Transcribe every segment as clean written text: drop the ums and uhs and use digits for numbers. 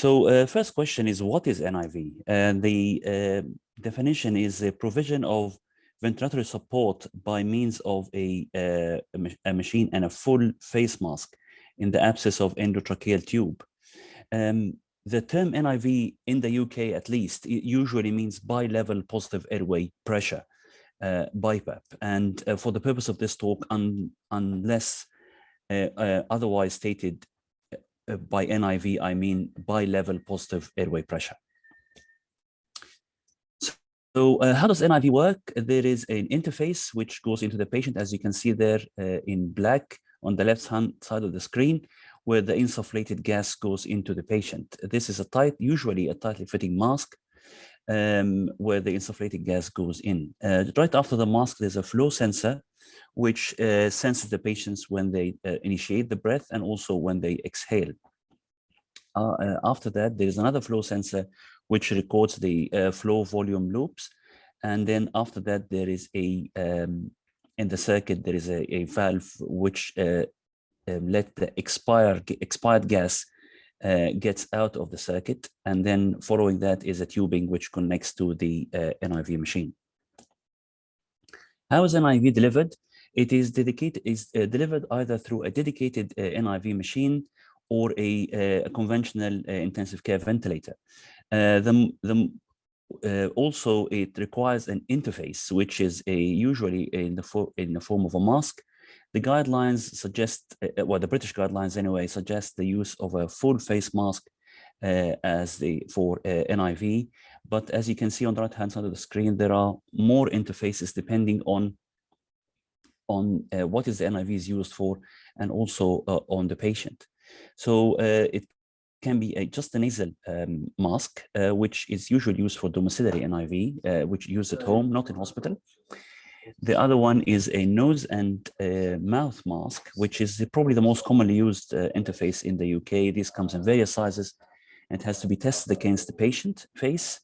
So first question is, what is NIV? The definition is a provision of ventilatory support by means of a machine and a full face mask in the absence of endotracheal tube. The term NIV in the UK, at least, it usually means bi-level positive airway pressure, BiPAP. And for the purpose of this talk, unless otherwise stated, by NIV, I mean bi-level positive airway pressure. So how does NIV work? There is an interface which goes into the patient, as you can see there in black on the left-hand side of the screen, where the insufflated gas goes into the patient. This is usually a tightly fitting mask where the insufflated gas goes in. Right after the mask, there's a flow sensor which senses the patients when they initiate the breath and also when they exhale. After that, there is another flow sensor which records the flow volume loops. And then after that, there is in the circuit, there is a valve which let the expired gas gets out of the circuit. And then following that is a tubing which connects to the NIV machine. How is NIV delivered? It is delivered either through a dedicated NIV machine or a conventional intensive care ventilator. Also, it requires an interface, which is usually in the form of a mask. The guidelines suggest, well, the British guidelines anyway, suggest the use of a full face mask for NIV. But as you can see on the right-hand side of the screen, there are more interfaces depending on what is the NIV is used for, and also on the patient. So it can be just a nasal mask, which is usually used for domiciliary NIV, which used at home, not in hospital. The other one is a nose and mouth mask, which is probably the most commonly used interface in the UK. This comes in various sizes and has to be tested against the patient face.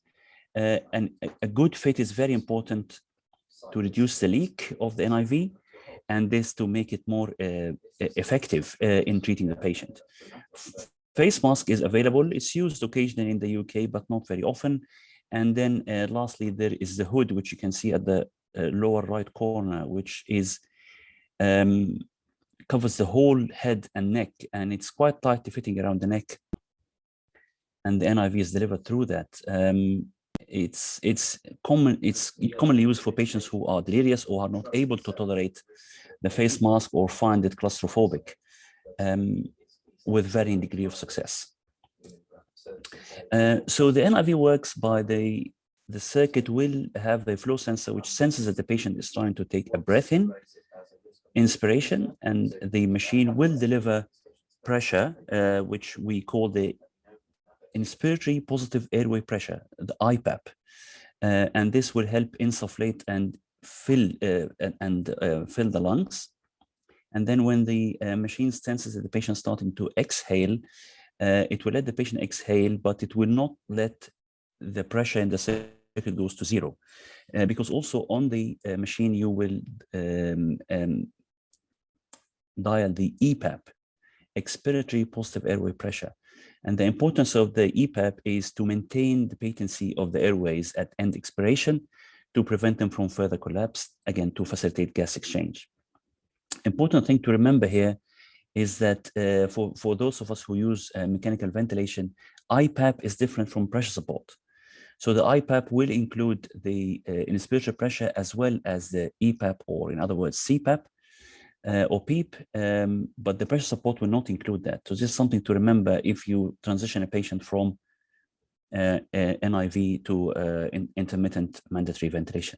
And a good fit is very important to reduce the leak of the NIV, and this to make it more effective in treating the patient. Face mask is available. It's used occasionally in the UK, but not very often. And then lastly, there is the hood, which you can see at the lower right corner, which is covers the whole head and neck, and it's quite tightly fitting around the neck. And the NIV is delivered through that. It's commonly used for patients who are delirious or are not able to tolerate the face mask or find it claustrophobic, with varying degree of success. So the NIV works by the circuit will have a flow sensor which senses that the patient is trying to take a breath in, inspiration, and the machine will deliver pressure, which we call the inspiratory positive airway pressure, the IPAP, and this will help insufflate and fill the lungs. And then when the machine senses that the patient is starting to exhale, it will let the patient exhale, but it will not let the pressure in the circuit goes to zero, because also on the machine you will dial the EPAP, expiratory positive airway pressure. And the importance of the EPAP is to maintain the patency of the airways at end expiration to prevent them from further collapse, again, to facilitate gas exchange. Important thing to remember here is that for those of us who use mechanical ventilation, IPAP is different from pressure support. So the IPAP will include the inspiratory pressure as well as the EPAP, or in other words, CPAP or PEEP, but the pressure support will not include that. So this is something to remember if you transition a patient from NIV to intermittent mandatory ventilation.